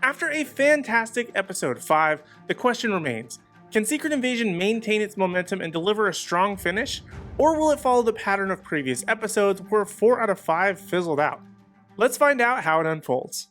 After a fantastic episode 5, the question remains, can Secret Invasion maintain its momentum and deliver a strong finish, or will it follow the pattern of previous episodes where 4 out of 5 fizzled out? Let's find out how it unfolds.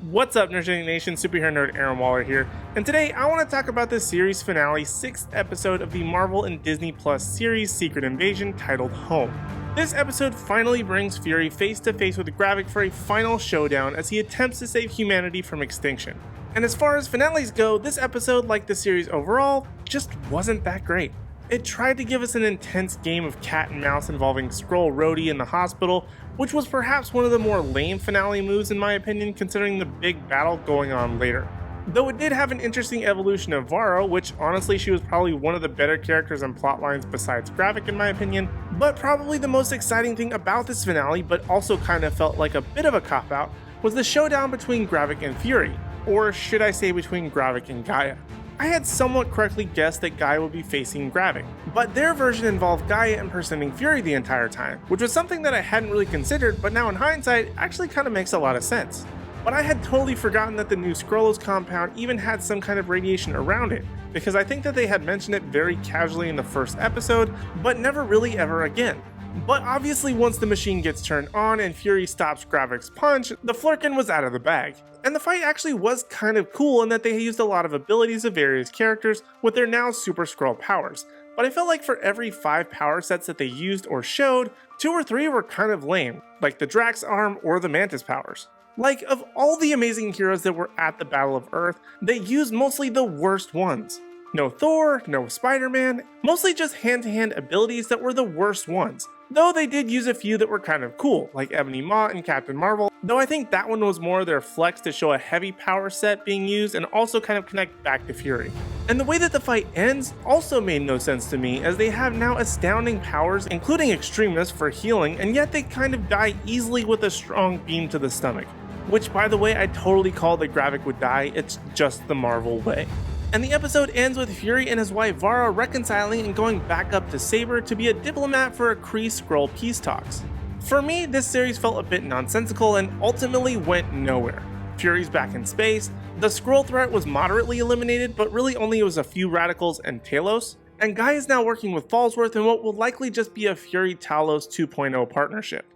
What's up, Nerdgenic Nation? Superhero nerd Aaron Waller here, and today I want to talk about the series finale 6th episode of the Marvel and Disney Plus series Secret Invasion titled Home. This episode finally brings Fury face to face with Gravik for a final showdown as he attempts to save humanity from extinction. And as far as finales go, this episode, like the series overall, just wasn't that great. It tried to give us an intense game of cat and mouse involving Skrull Rhodey in the hospital, which was perhaps one of the more lame finale moves in my opinion considering the big battle going on later. Though it did have an interesting evolution of Varro, which honestly she was probably one of the better characters and plotlines besides Gravik in my opinion, but probably the most exciting thing about this finale, but also kind of felt like a bit of a cop-out, was the showdown between Gravik and Fury, or should I say between Gravik and Gaia. I had somewhat correctly guessed that Gaia would be facing Gravik, but their version involved Gaia impersonating Fury the entire time, which was something that I hadn't really considered, but now in hindsight actually kind of makes a lot of sense. But I had totally forgotten that the new Skrulls compound even had some kind of radiation around it, because I think that they had mentioned it very casually in the first episode, but never really ever again. But obviously once the machine gets turned on and Fury stops Gravik's punch, the Flurkin was out of the bag. And the fight actually was kind of cool in that they used a lot of abilities of various characters with their now Super Skrull powers. But I felt like for every 5 power sets that they used or showed, 2 or 3 were kind of lame, like the Drax arm or the Mantis powers. Like, of all the amazing heroes that were at the Battle of Earth, they used mostly the worst ones. No Thor, no Spider-Man, mostly just hand-to-hand abilities that were the worst ones. Though they did use a few that were kind of cool, like Ebony Maw and Captain Marvel, though I think that one was more their flex to show a heavy power set being used and also kind of connect back to Fury. And the way that the fight ends also made no sense to me, as they have now astounding powers including Extremis for healing, and yet they kind of die easily with a strong beam to the stomach. Which, by the way, I totally called that Gravik would die, it's just the Marvel way. And the episode ends with Fury and his wife Varro reconciling and going back up to Saber to be a diplomat for a Kree-Skrull peace talks. For me, this series felt a bit nonsensical and ultimately went nowhere. Fury's back in space, the Skrull threat was moderately eliminated, but really only it was a few radicals and Talos, and Guy is now working with Fallsworth in what will likely just be a Fury-Talos 2.0 partnership.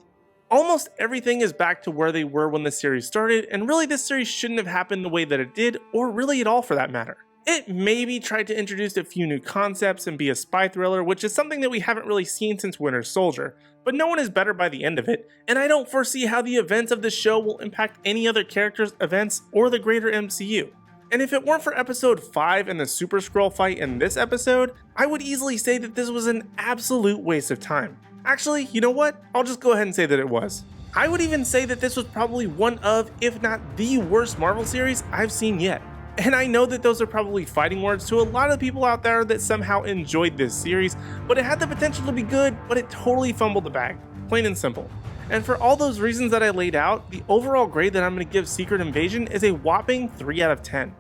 Almost everything is back to where they were when the series started, and really this series shouldn't have happened the way that it did, or really at all for that matter. It maybe tried to introduce a few new concepts and be a spy thriller, which is something that we haven't really seen since Winter Soldier, but no one is better by the end of it, and I don't foresee how the events of the show will impact any other characters' events or the greater MCU. And if it weren't for episode 5 and the Super Skrull fight in this episode, I would easily say that this was an absolute waste of time. Actually, you know what? I'll just go ahead and say that it was. I would even say that this was probably one of, if not the worst Marvel series I've seen yet. And I know that those are probably fighting words to a lot of people out there that somehow enjoyed this series, but it had the potential to be good, but it totally fumbled the bag, plain and simple. And for all those reasons that I laid out, the overall grade that I'm going to give Secret Invasion is a whopping 3 out of 10.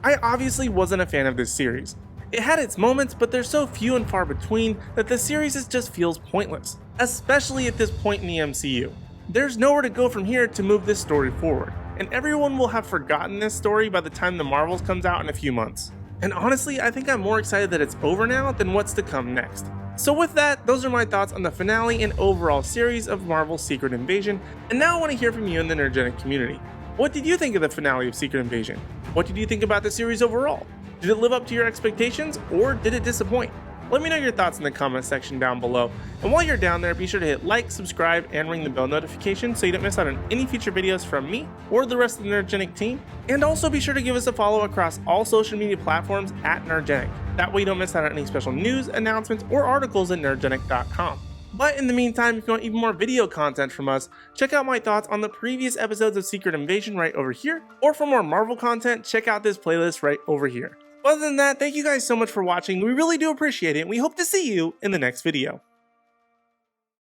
I obviously wasn't a fan of this series. It had its moments, but they're so few and far between that the series just feels pointless, especially at this point in the MCU. There's nowhere to go from here to move this story forward, and everyone will have forgotten this story by the time the Marvels comes out in a few months. And honestly, I think I'm more excited that it's over now than what's to come next. So with that, those are my thoughts on the finale and overall series of Marvel's Secret Invasion, and now I want to hear from you in the Nerdgenic community. What did you think of the finale of Secret Invasion? What did you think about the series overall? Did it live up to your expectations, or did it disappoint? Let me know your thoughts in the comment section down below. And while you're down there, be sure to hit like, subscribe, and ring the bell notification so you don't miss out on any future videos from me or the rest of the Nerdgenic team. And also be sure to give us a follow across all social media platforms at Nerdgenic. That way you don't miss out on any special news, announcements, or articles at nerdgenic.com. But in the meantime, if you want even more video content from us, check out my thoughts on the previous episodes of Secret Invasion right over here, or for more Marvel content, check out this playlist right over here. Other than that, thank you guys so much for watching, we really do appreciate it, and we hope to see you in the next video.